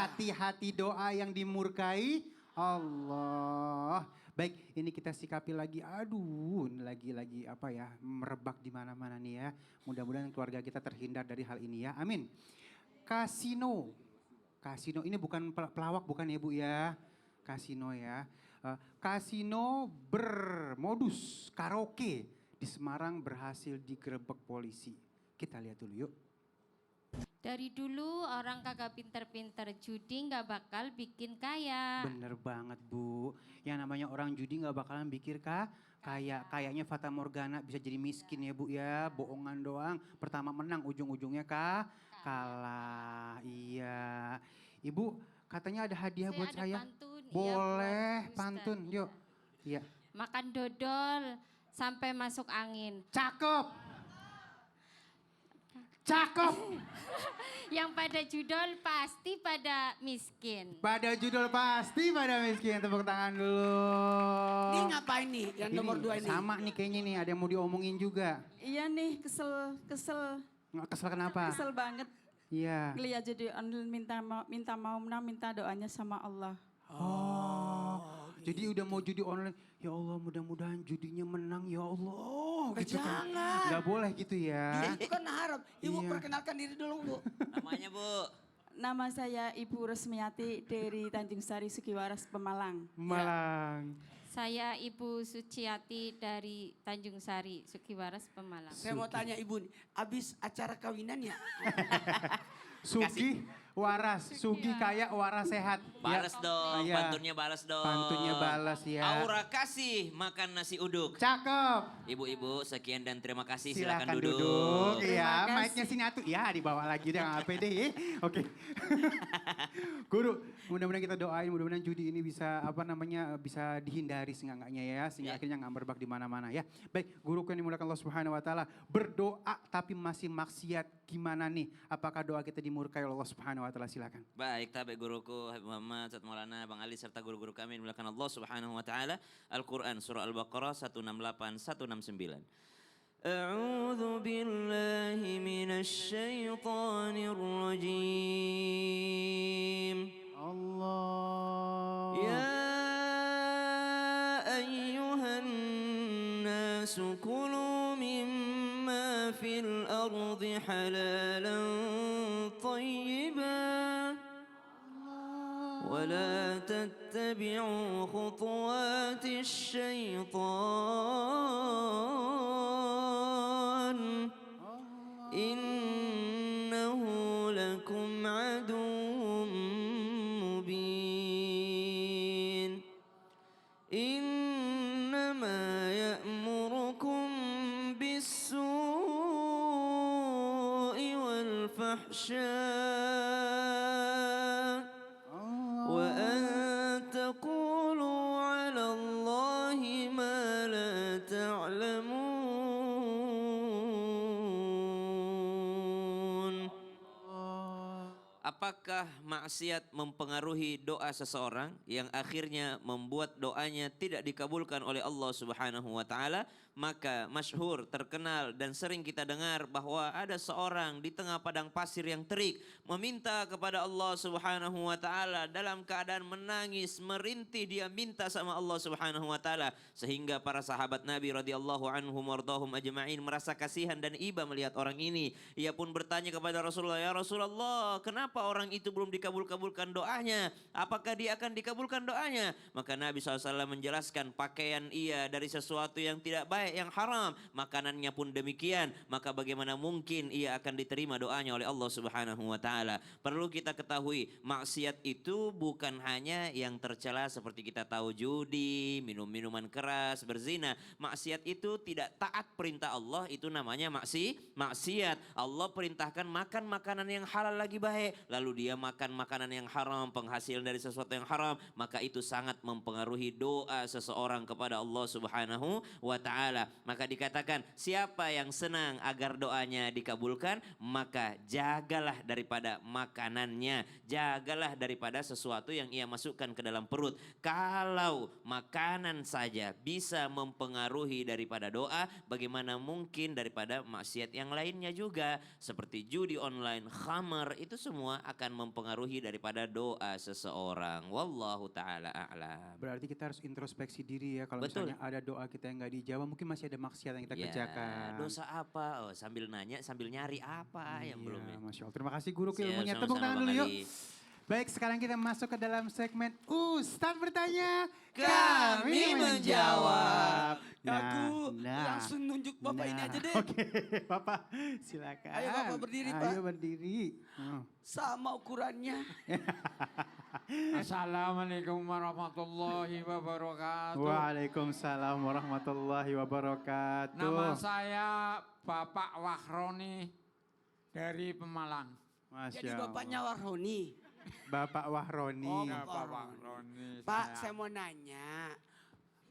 hati-hati doa yang dimurkai Allah. Baik, ini kita sikapi lagi. Aduh, ini lagi apa ya, merebak di mana-mana nih ya. Mudah-mudahan keluarga kita terhindar dari hal ini ya. Amin. Kasino. Kasino ini bukan pelawak bukan ya Bu ya. Kasino ya. Kasino bermodus karaoke di Semarang berhasil digerebek polisi. Kita lihat dulu yuk. Dari dulu orang kagak pinter-pinter judi nggak bakal bikin kaya. Bener banget Bu. Yang namanya orang judi nggak bakalan pikir kaya. Kayaknya Fata Morgana bisa jadi miskin ya Bu ya. Bohongan doang. Pertama menang ujung-ujungnya kalah. Iya. Ibu katanya ada hadiah buat saya. Pantun. Boleh Iya, pantun yuk. Iya. Makan dodol sampai masuk angin. Cakep. Cakep. Yang pada judol pasti pada miskin. Pada judul pasti pada miskin. Tepuk tangan dulu. Ini ngapain nih yang nomor 2 ini? Sama nih kayaknya nih ada yang mau diomongin juga. Iya nih, kesel. Nggak kesel kenapa? Kesel banget. Iya. Ngeliat jadi online minta doanya sama Allah. Jadi udah mau judi online, ya Allah mudah-mudahan judinya menang ya Allah. Gitu kan. Jangan. Nggak boleh gitu ya. Itu kan haram. Ibu Iya. perkenalkan diri dulu Bu. Namanya Bu? Nama saya Ibu Resmiati dari Tanjung Sari, Sukiwaras, Pemalang. Malang. Saya Ibu Suciati dari Tanjung Sari, Sukiwaras, Pemalang. Saya mau tanya Ibu nih, abis acara kawinan ya? Sugi waras, Sugi kaya waras sehat. Balas Ya. dong, Iya. pantunnya balas dong. Pantunnya balas ya. Aura kasih makan nasi uduk. Cakep. Ibu-ibu sekian dan terima kasih. Silakan Silakan duduk. duduk. Iya, Terima mic-nya sini atuh. Ya, dibawa lagi deh yang APD ya. Oke. Guru, mudah-mudahan kita doain mudah-mudahan judi ini bisa bisa dihindari seenggak-enggaknya ya, sehingga akhirnya nggak merebak di mana-mana ya. Baik, guru yang dimulakan Allah Subhanahu wa taala, berdoa tapi masih maksiat gimana nih? Apakah doa kita dimurkai oleh Allah Subhanahu wa taala? Silakan. Baik, tabe guruku Habib Muhammad, Ustaz Maulana, Bang Ali serta guru-guru kami dimulakan Allah Subhanahu wa taala. Al-Qur'an surah Al-Baqarah 168 169. A'udzu billahi minasy syaithanir rajim. Allah. Ya ayyuhan nasu kulu mimma fil ardi halalan tayyiban ولا تتبعوا خطوات الشيطان إنه لكم عدو مبين إنما يأمركم بالسوء والفحشاء وأن تقولوا على الله ما لا تعلمون. Apakah maksiat mempengaruhi doa seseorang yang akhirnya membuat doanya tidak dikabulkan oleh Allah Subhanahu wa taala? Maka masyhur, terkenal dan sering kita dengar bahwa ada seorang di tengah padang pasir yang terik meminta kepada Allah Subhanahu wa taala dalam keadaan menangis, merintih dia minta sama Allah Subhanahu wa taala sehingga para sahabat Nabi radhiyallahu anhum wardahum ajma'in merasa kasihan dan iba melihat orang ini. Ia pun bertanya kepada Rasulullah, "Ya Rasulullah, kenapa orang itu belum dikabulkan doanya? Apakah dia akan dikabulkan doanya?" Maka Nabi SAW menjelaskan pakaian ia dari sesuatu yang tidak baik, yang haram. Makanannya pun demikian. Maka bagaimana mungkin ia akan diterima doanya oleh Allah Subhanahu wa taala? Perlu kita ketahui, maksiat itu bukan hanya yang tercela seperti kita tahu judi, minum minuman keras, berzina. Maksiat itu tidak taat perintah Allah, itu namanya maksiat. Allah perintahkan makan makanan yang halal lagi baik, lalu dia makan makanan yang haram, penghasilan dari sesuatu yang haram, maka itu sangat mempengaruhi doa seseorang kepada Allah Subhanahu wa taala. Maka dikatakan, siapa yang senang agar doanya dikabulkan, maka jagalah daripada makanannya, jagalah daripada sesuatu yang ia masukkan ke dalam perut. Kalau makanan saja bisa mempengaruhi daripada doa, bagaimana mungkin daripada maksiat yang lainnya juga, seperti judi online, khamar, itu semua akan akan mempengaruhi daripada doa seseorang. Wallahu taala a'lam. Berarti kita harus introspeksi diri ya. Kalau Betul. misalnya ada doa kita yang nggak dijawab, mungkin masih ada maksiat yang kita Ya, kerjakan. dosa apa? Oh, sambil nanya, sambil nyari apa yang belum ya. Masya Allah. Terima kasih guru Siap, ilmunya. sama-sama, Tepuk tangan Bang dulu yuk. Ali. Baik, sekarang kita masuk ke dalam segmen Ustadz bertanya, Kami menjawab. Aku langsung nunjuk Bapak ini aja deh. Oke, Bapak silakan. Ayo, Bapak berdiri, Pak. Ayo berdiri. Oh. Sama ukurannya. Assalamualaikum warahmatullahi wabarakatuh. Waalaikumsalam warahmatullahi wabarakatuh. Nama saya Bapak Wahroni dari Pemalang. Masya Jadi Allah. bapaknya Warhoni. Bapak Wahroni. Oh, Ya, Bapak Pak Wahroni. Pak, saya mau nanya.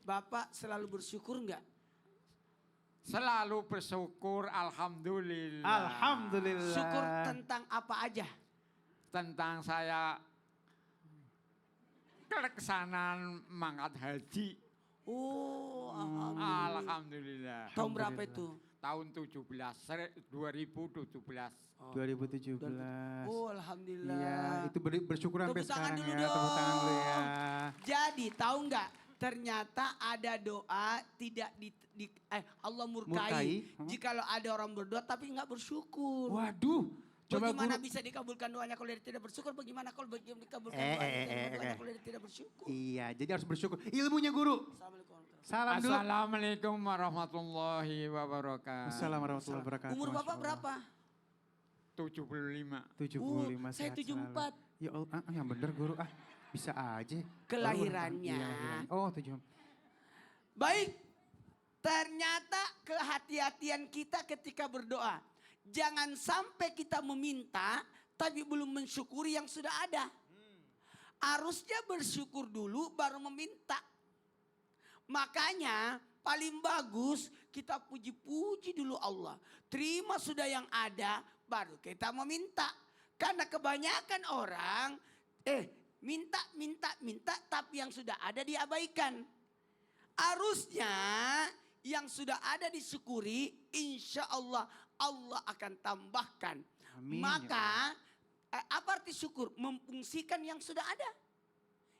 Bapak selalu bersyukur nggak? Selalu bersyukur, alhamdulillah. Alhamdulillah. Syukur tentang apa aja? Tentang saya keleksanan mangkat haji. Oh, Hmm. Alhamdulillah. tahun berapa itu? Tahun 2017. Oh. 2017. Oh, alhamdulillah. Iya, itu bersyukur sampai Tepuk tangan sekarang dulu ya. Tepuk tangan dulu ya. Jadi tahu nggak? Ternyata ada doa tidak Allah Murkai. murkai. Jikalau ada orang berdoa tapi nggak bersyukur. Waduh. Coba Bagaimana guru. bisa dikabulkan doanya kalau dia tidak bersyukur? Bagaimana kalau dikabulkan doanya kalau dia tidak bersyukur? Iya, jadi harus bersyukur. Ilmunya guru. Assalamualaikum. Salam dulu. Assalamualaikum warahmatullahi wabarakatuh. Assalamualaikum warahmatullahi wabarakatuh. Umur Masya Bapak Allah. berapa? 75. 75 saya sehat 74. selalu. Ya Allah, yang bener guru. Bisa aja. Kelahirannya. Iya, kelahiran. Oh, 7. Baik, ternyata kehati-hatian kita ketika berdoa. Jangan sampai kita meminta tapi belum mensyukuri yang sudah ada. Harusnya bersyukur dulu baru meminta. Makanya paling bagus kita puji-puji dulu Allah. Terima sudah yang ada baru kita meminta. Karena kebanyakan orang minta tapi yang sudah ada diabaikan. Harusnya yang sudah ada disyukuri, insya Allah Allah akan tambahkan. Amin, ya Maka apa arti syukur? Memfungsikan yang sudah ada.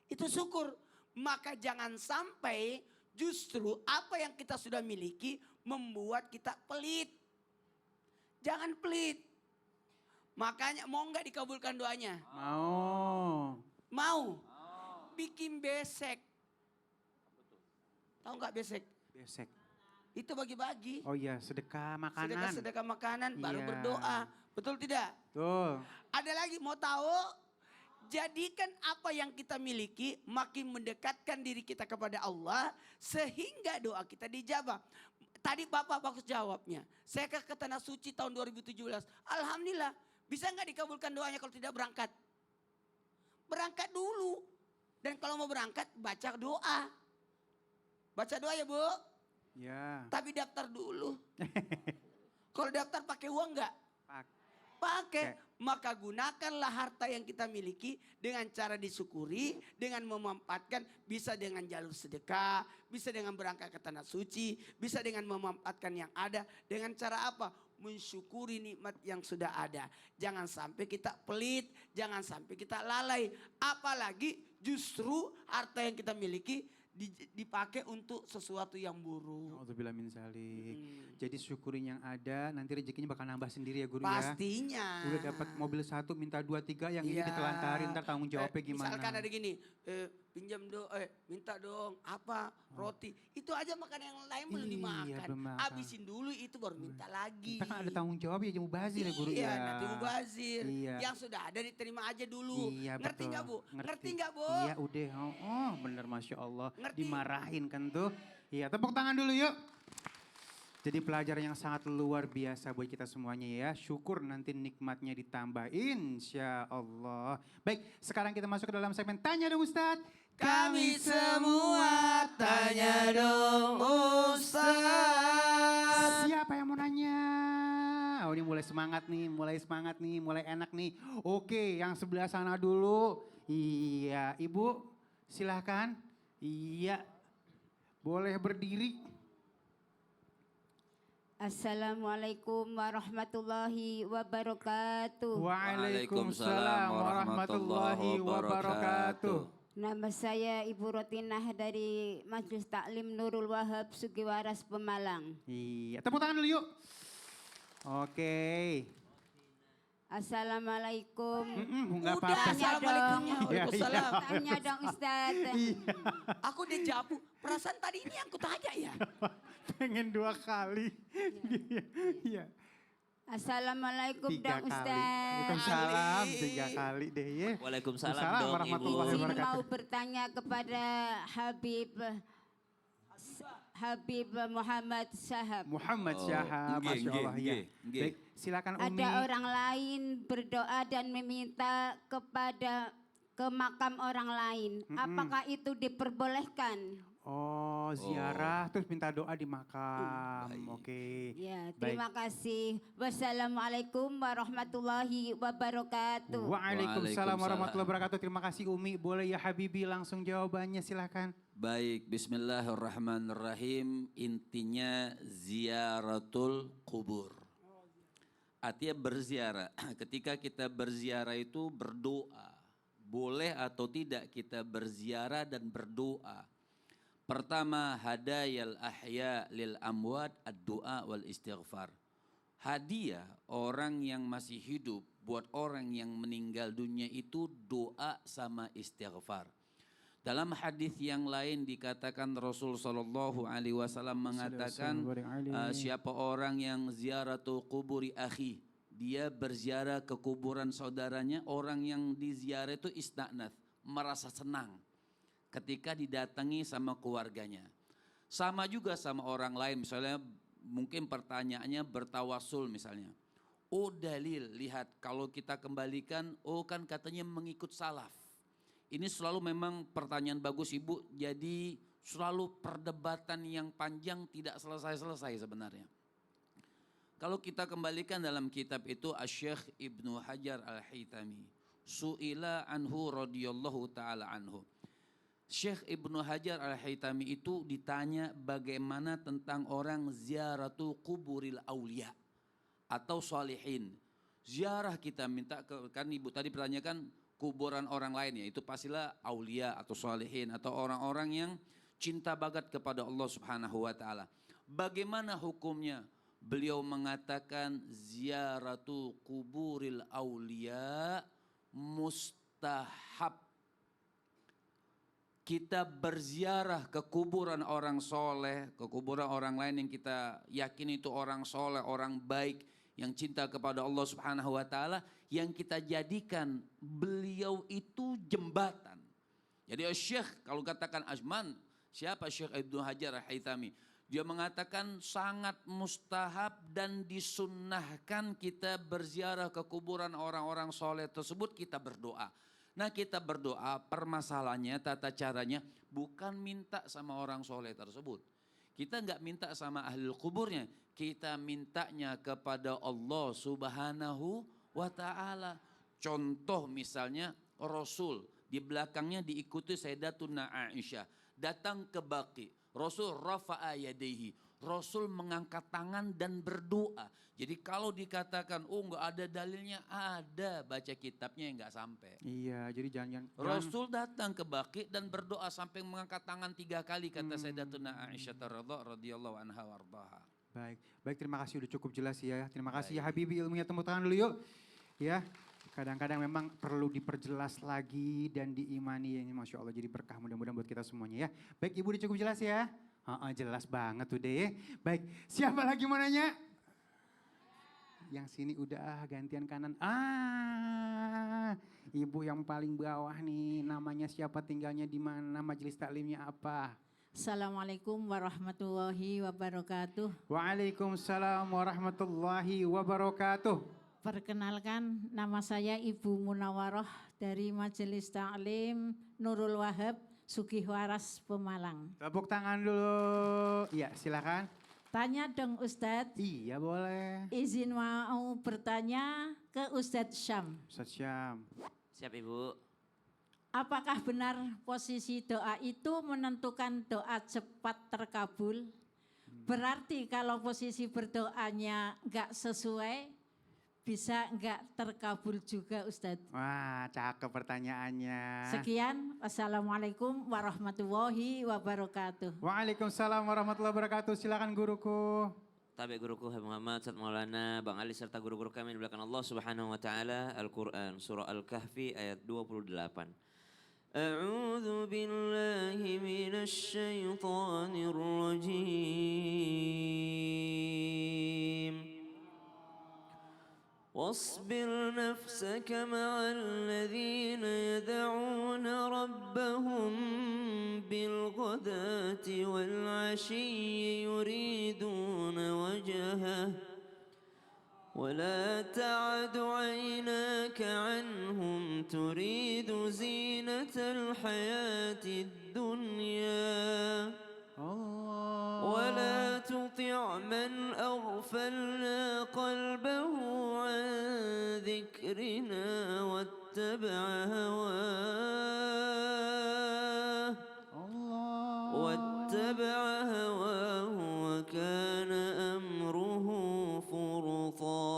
Itu syukur. Maka jangan sampai justru apa yang kita sudah miliki membuat kita pelit. Jangan pelit. Makanya mau nggak dikabulkan doanya? Mau. Bikin besek. Tahu nggak besek? Besek. Itu bagi-bagi. Oh iya, sedekah makanan. Sedekah makanan baru Iya. berdoa. Betul tidak? Tuh. Ada lagi mau tahu? Jadikan apa yang kita miliki makin mendekatkan diri kita kepada Allah sehingga doa kita dijabah. Tadi Bapak bagus jawabnya. Saya ke Tanah Suci tahun 2017. Alhamdulillah. Bisa nggak dikabulkan doanya kalau tidak berangkat? Berangkat dulu. Dan kalau mau berangkat baca doa. Baca doa ya Bu. Ya. Tapi daftar dulu. Kalau daftar pakai uang nggak? Pakai. Maka gunakanlah harta yang kita miliki dengan cara disyukuri, dengan memanfaatkan, bisa dengan jalur sedekah, bisa dengan berangkat ke tanah suci, bisa dengan memanfaatkan yang ada. Dengan cara apa? Mensyukuri nikmat yang sudah ada. Jangan sampai kita pelit, jangan sampai kita lalai. Apalagi justru harta yang kita miliki dipakai untuk sesuatu yang buruk. Alhamdulillah min zalik. Jadi syukurin yang ada, nanti rezekinya bakal nambah sendiri ya guru ya. Pastinya. Udah dapat mobil 1 minta 2, 3 yang ini Iya. ditelantarin, ntar tanggung jawabnya gimana. Misalkan ada gini, pinjam dong, minta dong, apa, roti. Itu aja makan yang lain belum Iya, dimakan. belum makan. Habisin dulu itu baru minta lagi. Kita kan ada tanggung jawab ya, mubazir ya guru Iya, ya. nanti mubazir. Iya. Yang sudah ada diterima aja dulu. Iya, Ngerti betul. nggak Bu? Ngerti nggak Bu? Iya udah, oh bener Masya Allah. Ngerti. Dimarahin kan tuh. Iya, tepuk tangan dulu yuk. Jadi pelajaran yang sangat luar biasa buat kita semuanya ya. Syukur nanti nikmatnya ditambah insya Allah. Baik, sekarang kita masuk ke dalam segmen Tanya Dong Ustadz. Kami semua tanya dong Ustaz. Siapa yang mau nanya? Oh ini mulai semangat nih, mulai enak nih. Oke, yang sebelah sana dulu. Iya, Ibu silahkan. Iya, boleh berdiri. Assalamualaikum warahmatullahi wabarakatuh. Waalaikumsalam warahmatullahi wabarakatuh. Nama saya Ibu Rotinah dari Majelis Taklim Nurul Wahab Sugiwaras Pemalang. Iya, tepuk tangan dulu yuk. Oke. Assalamualaikum. Enggak Udah, apa-apa. assalamualaikumnya. Waalaikumsalam. Tanya dong Ustaz. Aku udah jabu. Perasaan tadi ini yang kutanya ya. Pengen 2 kali. Iya. Assalamualaikum 3 dong kali. Ustaz. Waalaikumsalam 3 kali deh ya. Waalaikumsalam Waalaikumsalam dong, warahmatullahi Ibu. Izin wabarakatuh. mau bertanya kepada Habib Muhammad Syahab. Muhammad Syahab, nggih, Masya Allah ya. nggih, nggih. Baik, silakan Umi. Ada orang lain berdoa dan meminta ke makam orang lain. Apakah itu diperbolehkan? Oh, ziarah terus minta doa di makam. Oke. Ya, Baik. terima kasih. Wassalamualaikum warahmatullahi wabarakatuh. Waalaikumsalam warahmatullahi wabarakatuh. Terima kasih Umi. Boleh ya Habibi langsung jawabannya silakan. Baik, bismillahirrahmanirrahim. Intinya ziaratul kubur. Artinya berziarah. Ketika kita berziarah itu berdoa. Boleh atau tidak kita berziarah dan berdoa. Pertama, hadayal ahya lil amwat ad-du'a wal istighfar. Hadiah orang yang masih hidup buat orang yang meninggal dunia itu doa sama istighfar. Dalam hadis yang lain dikatakan Rasul sallallahu alaihi wasallam mengatakan siapa orang yang ziaratu kuburi akhi, dia berziarah ke kuburan saudaranya, orang yang diziarah itu istanath, merasa senang ketika didatangi sama keluarganya. Sama juga sama orang lain, misalnya mungkin pertanyaannya bertawasul misalnya. Oh dalil, lihat kalau kita kembalikan, oh kan katanya mengikut salaf. Ini selalu memang pertanyaan bagus Ibu, jadi selalu perdebatan yang panjang tidak selesai-selesai sebenarnya. Kalau kita kembalikan dalam kitab itu Asy-Syaikh Ibnu Hajar Al-Haytami, su'ila anhu radhiyallahu ta'ala anhu. Syekh Ibnu Hajar Al-Haytami itu ditanya bagaimana tentang orang ziaratu kuburil aulia atau salihin. Ziarah kita minta kan Ibu tadi pertanyakan kuburan orang lain ya, itu pastilah aulia atau salihin atau orang-orang yang cinta banget kepada Allah Subhanahu wa taala. Bagaimana hukumnya? Beliau mengatakan ziaratu kuburil aulia mustahab. Kita berziarah ke kuburan orang soleh, ke kuburan orang lain yang kita yakin itu orang soleh, orang baik, yang cinta kepada Allah Subhanahu wa taala, yang kita jadikan beliau itu jembatan. Jadi Syekh kalau katakan Azman, siapa Syekh Ibnu Hajar Al-Haytami? Dia mengatakan sangat mustahab dan disunnahkan kita berziarah ke kuburan orang-orang soleh tersebut, kita berdoa. Nah kita berdoa, permasalahannya tata caranya bukan minta sama orang soleh tersebut. Kita enggak minta sama ahli kuburnya, kita mintanya kepada Allah Subhanahu wa ta'ala. Contoh misalnya Rasul, di belakangnya diikuti Sayyidatuna Aisyah, datang ke Baqi, Rasul rafa'a yadaihi, Rasul mengangkat tangan dan berdoa. Jadi kalau dikatakan oh enggak ada dalilnya, ada, baca kitabnya yang enggak sampai. Iya, jadi jangan Rasul datang ke Baqi dan berdoa sampai mengangkat tangan 3 kali kata Sayyidatuna Aisyah radhiyallahu anha warḍaha. Baik, terima kasih udah cukup jelas ya. Terima kasih ya Habibi, ilmunya tepuk tangan dulu yuk. Ya, kadang-kadang memang perlu diperjelas lagi dan diimani ya, ini Masya Allah jadi berkah mudah-mudahan buat kita semuanya ya. Baik Ibu udah cukup jelas ya? Jelas banget tuh deh. Baik, siapa lagi mau nanya? Yang sini udah gantian kanan. Ibu yang paling bawah nih, namanya siapa, tinggalnya di mana, majelis taklimnya apa? Assalamualaikum warahmatullahi wabarakatuh. Waalaikumsalam warahmatullahi wabarakatuh. Perkenalkan, nama saya Ibu Munawaroh dari Majelis Taklim Nurul Wahab Sugiwaras Pemalang. Tepuk tangan dulu. Iya, silakan. Tanya dong Ustadz. Iya, boleh. Izin mau bertanya ke Ustadz Syam. Ustadz Syam. Siap Ibu. Apakah benar posisi doa itu menentukan doa cepat terkabul? Berarti kalau posisi berdoanya nggak sesuai, bisa nggak terkabul juga Ustadz. Wah, cakep pertanyaannya. Sekian, wassalamualaikum warahmatullahi wabarakatuh. Waalaikumsalam warahmatullahi wabarakatuh. Silakan guruku. Tabi guruku Habib Muhammad, Ustaz Maulana, Bang Ali serta guru-guru kami di belakang Allah Subhanahu wa taala. Al-Qur'an surah Al-Kahfi ayat 28. A'udzu billahi minasy syaithanir rajim. واصبر نفسك مع الذين يدعون ربهم بالغداة والعشي يريدون وجهه ولا تعد عيناك عنهم تريد زينة الحياة الدنيا ولا تطع من أغفلنا قلبه عن ذكرنا واتبع هواه وكان أمره فرطا.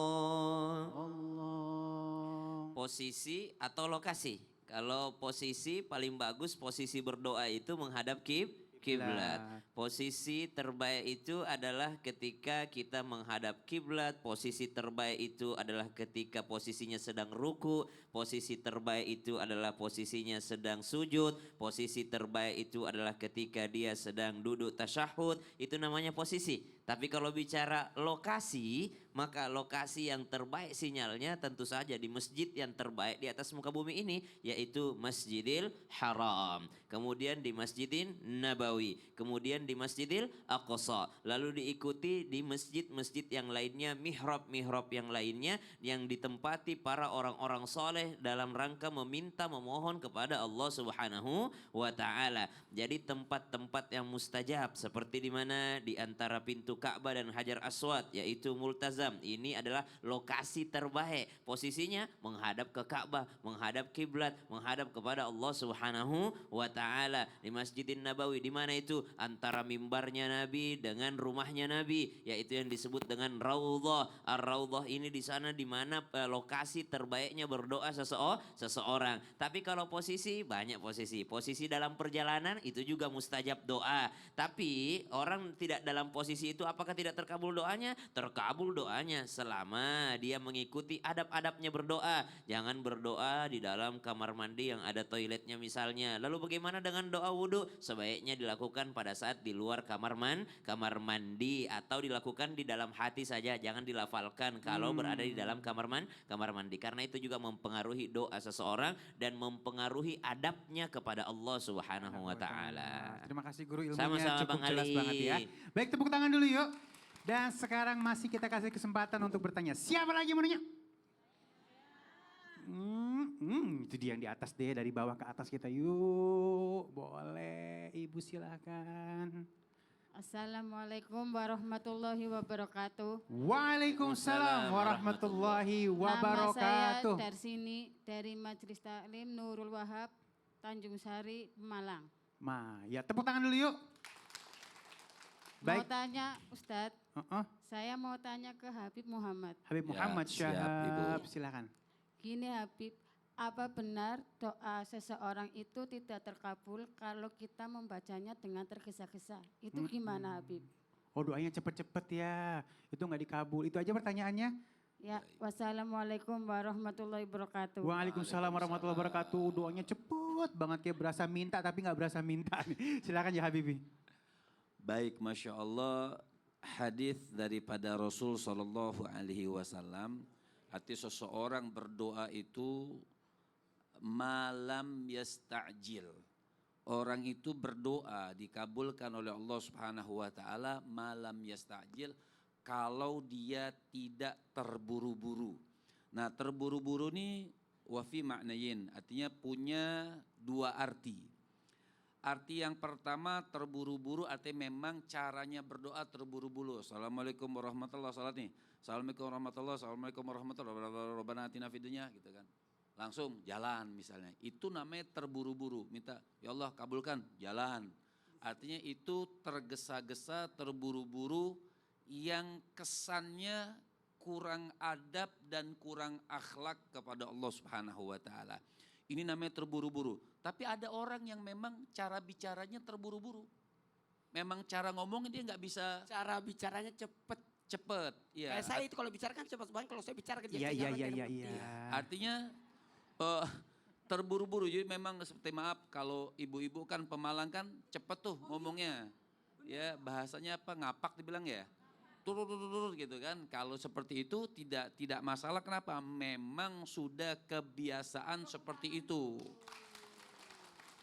Posisi atau lokasi? Kalau posisi paling bagus posisi berdoa itu menghadap kiblat. Posisi terbaik itu adalah ketika kita menghadap kiblat. Posisi terbaik itu adalah ketika posisinya sedang ruku. Posisi terbaik itu adalah posisinya sedang sujud. Posisi terbaik itu adalah ketika dia sedang duduk tasyahud. Itu namanya posisi. Tapi kalau bicara lokasi, maka lokasi yang terbaik sinyalnya tentu saja di masjid yang terbaik di atas muka bumi ini, yaitu Masjidil Haram. Kemudian di Masjidin Nabawi. Kemudian di Masjidil Aqsa. Lalu diikuti di masjid-masjid yang lainnya, mihrab-mihrab yang lainnya yang ditempati para orang-orang soleh dalam rangka meminta, memohon kepada Allah Subhanahu wa taala. Jadi tempat-tempat yang mustajab seperti di mana di antara pintu Ka'bah dan Hajar Aswad, yaitu Multazam. Ini adalah lokasi terbaik. Posisinya menghadap ke Ka'bah, menghadap kiblat, menghadap kepada Allah Subhanahu wa taala. Di Masjidin Nabawi, di mana itu? Antara mimbarnya Nabi dengan rumahnya Nabi, yaitu yang disebut dengan Raudhah. Ar-Raudhah ini di sana di mana lokasi terbaiknya berdoa seseorang. Tapi kalau posisi, banyak posisi. Posisi dalam perjalanan itu juga mustajab doa. Tapi orang tidak dalam posisi itu apakah tidak terkabul doanya? Terkabul doanya selama dia mengikuti adab-adabnya berdoa. Jangan berdoa di dalam kamar mandi yang ada toiletnya misalnya. Lalu bagaimana dengan doa wudhu? Sebaiknya dilakukan pada saat di luar kamar mandi atau dilakukan di dalam hati saja. Jangan dilafalkan kalau berada di dalam kamar mandi. Karena itu juga mempengaruhi doa seseorang dan mempengaruhi adabnya kepada Allah Subhanahu wa taala. Terima kasih guru, ilmunya Sama-sama cukup Bang jelas Ali. banget ya. Baik, tepuk tangan dulu yuk. Dan sekarang masih kita kasih kesempatan untuk bertanya. Siapa lagi mau nanya? Itu dia yang di atas deh, dari bawah ke atas kita. Yuk, boleh. Ibu silakan. Assalamualaikum warahmatullahi wabarakatuh. Waalaikumsalam warahmatullahi wabarakatuh. Nama saya dari sini, dari Majelis Taklim Nurul Wahab, Tanjung Sari, Malang. Ya tepuk tangan dulu yuk. Mau Baik. tanya Ustadz, saya mau tanya ke Habib Muhammad. Habib Muhammad siap, Syahab, Ibu. silakan. Gini Habib, apa benar doa seseorang itu tidak terkabul kalau kita membacanya dengan tergesa-gesa? Itu gimana Habib? Oh, doanya cepet-cepet ya, itu nggak dikabul. Itu aja pertanyaannya. Ya, wassalamualaikum warahmatullahi wabarakatuh. Waalaikumsalam warahmatullahi wabarakatuh. Doanya cepet banget, kayak berasa minta tapi nggak berasa minta. Silakan ya Habibi. Baik, Masya Allah, hadis daripada Rasul Sallallahu Alaihi Wasallam, arti seseorang berdoa itu malam yasta'jil. Orang itu berdoa dikabulkan oleh Allah Subhanahu Wa Taala malam yasta'jil kalau dia tidak terburu-buru. Nah, terburu-buru ini wafi maknayin, artinya punya dua arti. Arti yang pertama terburu-buru artinya memang caranya berdoa terburu-buru. Assalamualaikum warahmatullahi wabarakatuh. Assalamualaikum warahmatullahi wabarakatuh. Assalamualaikum warahmatullahi wabarakatuh. Rabbana atina fid dunya gitu kan. Langsung jalan misalnya. Itu namanya terburu-buru. Minta ya Allah kabulkan jalan. Artinya itu tergesa-gesa, terburu-buru yang kesannya kurang adab dan kurang akhlak kepada Allah Subhanahu wa taala. Ini namanya terburu-buru. Tapi ada orang yang memang cara bicaranya terburu-buru. Memang cara ngomongnya dia nggak bisa Cara bicaranya cepet. cepet. Ya, Kayak saya itu kalau bicara kan cepet banget. Kalau saya bicara ke dia. Iya, saya iya, jangan iya, kayak iya, begitu. iya. artinya terburu-buru. Jadi memang seperti maaf kalau ibu-ibu kan Pemalang kan cepet tuh ngomongnya. Ya bahasanya apa ngapak dibilang ya. Turut gitu kan. Kalau seperti itu tidak masalah. Kenapa? Memang sudah kebiasaan seperti itu.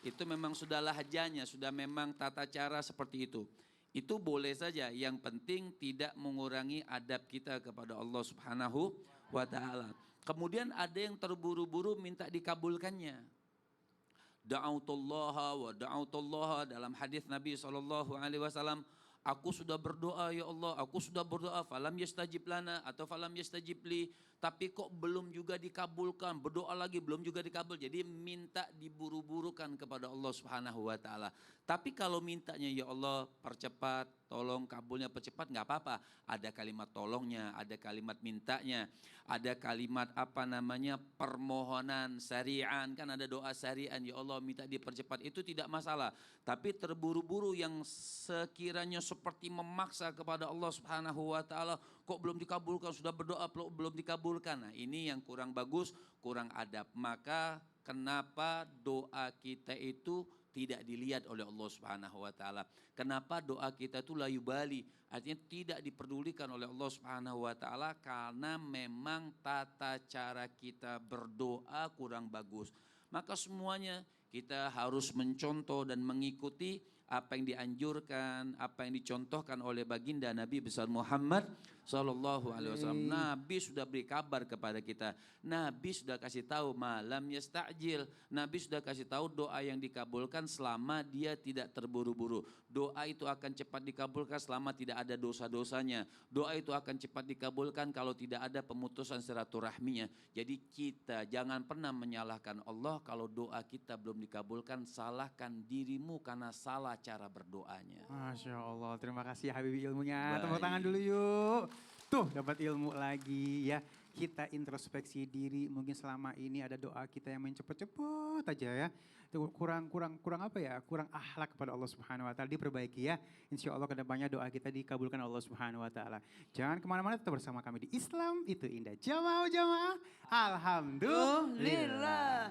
Itu memang sudah lahjanya, sudah memang tata cara seperti itu. Itu boleh saja, yang penting tidak mengurangi adab kita kepada Allah Subhanahu wa taala. Kemudian ada yang terburu-buru minta dikabulkannya. Da'autullaha wa da'autullaha, dalam hadis Nabi SAW, aku sudah berdoa ya Allah, aku sudah berdoa, falam yastajib lana atau falam yastajib li, tapi kok belum juga dikabulkan, berdoa lagi belum juga dikabul. Jadi minta diburu-burukan kepada Allah Subhanahu wa taala. Tapi kalau mintanya ya Allah percepat, tolong kabulnya percepat, nggak apa-apa. Ada kalimat tolongnya, ada kalimat mintanya, ada kalimat permohonan syari'an, kan ada doa syari'an, ya Allah minta dipercepat, itu tidak masalah. Tapi terburu-buru yang sekiranya seperti memaksa kepada Allah Subhanahu wa taala, kok belum dikabulkan, sudah berdoa belum dikabulkan. Nah, ini yang kurang bagus, kurang adab. Maka kenapa doa kita itu tidak dilihat oleh Allah Subhanahu wa taala? Kenapa doa kita itu la yubali? Artinya tidak diperdulikan oleh Allah Subhanahu wa taala karena memang tata cara kita berdoa kurang bagus. Maka semuanya kita harus mencontoh dan mengikuti apa yang dianjurkan, apa yang dicontohkan oleh baginda Nabi besar Muhammad Sallallahu Alaihi Wasallam. Nabi sudah beri kabar kepada kita. Nabi sudah kasih tahu malam yasta'jil. Nabi sudah kasih tahu doa yang dikabulkan selama dia tidak terburu-buru. Doa itu akan cepat dikabulkan selama tidak ada dosa-dosanya. Doa itu akan cepat dikabulkan kalau tidak ada pemutusan silaturahminya. Jadi kita jangan pernah menyalahkan Allah kalau doa kita belum dikabulkan. Salahkan dirimu karena salah cara berdoanya. Masya Allah, terima kasih Habibie ilmunya. Baik. Tepuk tangan dulu yuk. Tuh dapat ilmu lagi ya. Kita introspeksi diri, mungkin selama ini ada doa kita yang main cepet-cepet aja ya. Itu kurang apa ya? Kurang akhlak kepada Allah Subhanahu wa taala, diperbaiki ya. Insya Allah kedepannya doa kita dikabulkan Allah Subhanahu wa taala. Jangan kemana-mana, tetap bersama kami di Islam Itu Indah. Jamaah. Alhamdulillah.